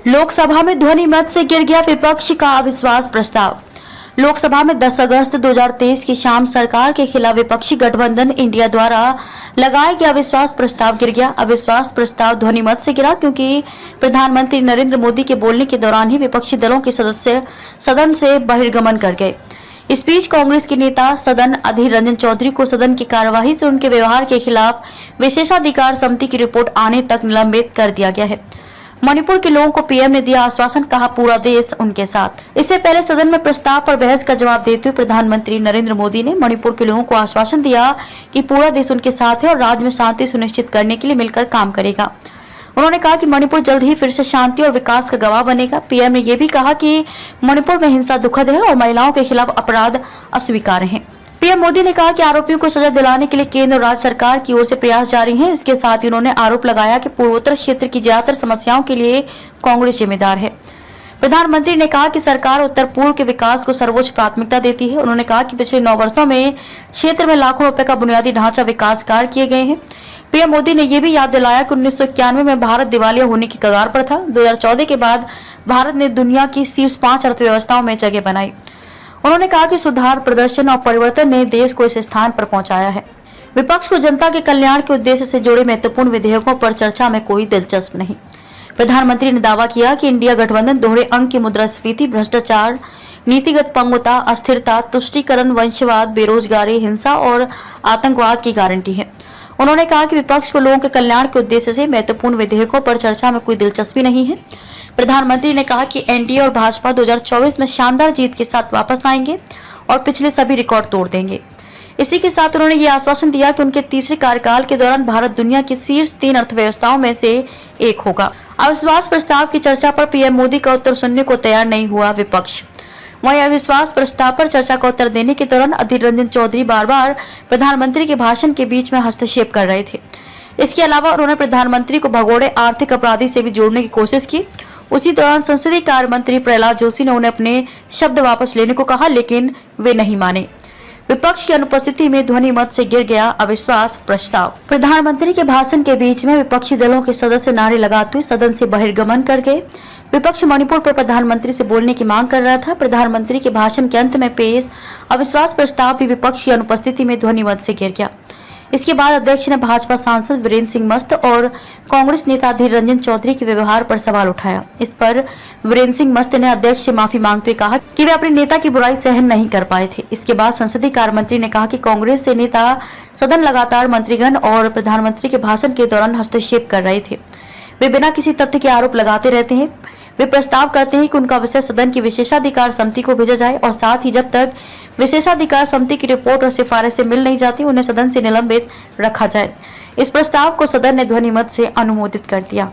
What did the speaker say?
लोकसभा में ध्वनि मत से गिर गया विपक्ष का अविश्वास प्रस्ताव। लोकसभा में 10 अगस्त 2023 की शाम सरकार के खिलाफ विपक्षी गठबंधन इंडिया द्वारा लगाया गया अविश्वास प्रस्ताव गिर गया। अविश्वास प्रस्ताव ध्वनि मत से गिरा क्योंकि प्रधानमंत्री नरेंद्र मोदी के बोलने के दौरान ही विपक्षी दलों के सदस्य सदन से बहिर्गमन कर गए। इस बीच कांग्रेस के नेता सदन अधीर रंजन चौधरी को सदन की कार्यवाही से उनके व्यवहार के खिलाफ विशेषाधिकार समिति की रिपोर्ट आने तक निलंबित कर दिया गया है। मणिपुर के लोगों को पीएम ने दिया आश्वासन, कहा पूरा देश उनके साथ। इससे पहले सदन में प्रस्ताव पर बहस का जवाब देते हुए प्रधानमंत्री नरेंद्र मोदी ने मणिपुर के लोगों को आश्वासन दिया कि पूरा देश उनके साथ है और राज्य में शांति सुनिश्चित करने के लिए मिलकर काम करेगा। उन्होंने कहा कि मणिपुर जल्द ही फिर से शांति और विकास का गवाह बनेगा। पीएम ने यह भी कहा कि मणिपुर में हिंसा दुखद है और महिलाओं के खिलाफ अपराध अस्वीकार्य हैं। पीएम मोदी ने कहा कि आरोपियों को सजा दिलाने के लिए केंद्र और राज्य सरकार की ओर से प्रयास जारी हैं। इसके साथ ही उन्होंने आरोप लगाया कि पूर्वोत्तर क्षेत्र की ज्यादातर समस्याओं के लिए कांग्रेस जिम्मेदार है। प्रधानमंत्री ने कहा कि सरकार उत्तर पूर्व के विकास को सर्वोच्च प्राथमिकता देती है। उन्होंने कहा कि पिछले 9 वर्षों में क्षेत्र में लाखों रुपए का बुनियादी ढांचा विकास कार्य किए गए हैं। पीएम मोदी ने यह भी याद दिलाया कि 1991 में भारत दिवालिया होने की कगार पर था। 2014 के बाद भारत ने दुनिया की शीर्ष 5 अर्थव्यवस्थाओं में जगह बनाई। उन्होंने कहा कि सुधार, प्रदर्शन और परिवर्तन ने देश को इस स्थान पर पहुंचाया है। विपक्ष को जनता के कल्याण के उद्देश्य से जुड़े महत्वपूर्ण विधेयकों पर चर्चा में कोई दिलचस्पी नहीं। प्रधानमंत्री ने दावा किया कि इंडिया गठबंधन दोहरे अंक की मुद्रास्फीति, भ्रष्टाचार, नीतिगत पंगुता, अस्थिरता, तुष्टीकरण, वंशवाद, बेरोजगारी, हिंसा और आतंकवाद की गारंटी है। उन्होंने कहा कि विपक्ष को लोगों के कल्याण के उद्देश्य से महत्वपूर्ण विधेयकों पर चर्चा में कोई दिलचस्पी नहीं है। प्रधानमंत्री ने कहा कि एनडीए और भाजपा 2024 में शानदार जीत के साथ वापस आएंगे और पिछले सभी रिकॉर्ड तोड़ देंगे। इसी के साथ उन्होंने ये आश्वासन दिया कि उनके तीसरे कार्यकाल के दौरान भारत दुनिया की शीर्ष 3 अर्थव्यवस्थाओं में से एक होगा। अविश्वास प्रस्ताव की चर्चा पर पीएम मोदी का उत्तर सुनने को तैयार नहीं हुआ विपक्ष। वहीं अविश्वास प्रस्ताव पर चर्चा का उत्तर देने के दौरान अधीर रंजन चौधरी बार-बार प्रधानमंत्री के भाषण के बीच में हस्तक्षेप कर रहे थे। इसके अलावा उन्होंने प्रधानमंत्री को भगोड़े आर्थिक अपराधी से भी जोड़ने की कोशिश की। उसी दौरान संसदीय कार्य मंत्री प्रहलाद जोशी ने उन्हें अपने शब्द वापस लेने को कहा, लेकिन वे नहीं माने। विपक्ष की अनुपस्थिति में ध्वनि मत से गिर गया अविश्वास प्रस्ताव। प्रधानमंत्री के भाषण के बीच में विपक्षी दलों के सदस्य नारे लगाते हुए सदन से बहिर्गमन कर गए। विपक्ष मणिपुर पर प्रधानमंत्री से बोलने की मांग कर रहा था। प्रधानमंत्री के भाषण के अंत में पेश अविश्वास प्रस्ताव भी विपक्ष की अनुपस्थिति में ध्वनि मत से गिर गया। इसके बाद अध्यक्ष ने भाजपा सांसद वीरेंद्र सिंह मस्त और कांग्रेस नेता अधीर रंजन चौधरी के व्यवहार पर सवाल उठाया। इस पर वीरेंद्र सिंह मस्त ने अध्यक्ष से माफी मांगते हुए कहा कि वे अपने नेता की बुराई सहन नहीं कर पाए थे। इसके बाद संसदीय कार्य मंत्री ने कहा कि कांग्रेस से नेता सदन लगातार मंत्रीगण और प्रधानमंत्री के भाषण के दौरान हस्तक्षेप कर रहे थे। वे बिना किसी तथ्य के आरोप लगाते रहते हैं। वे प्रस्ताव करते हैं कि उनका विषय सदन की विशेषाधिकार समिति को भेजा जाए और साथ ही जब तक विशेषाधिकार समिति की रिपोर्ट और सिफारिशें मिल नहीं जाती उन्हें सदन से निलंबित रखा जाए। इस प्रस्ताव को सदन ने ध्वनि मत से अनुमोदित कर दिया।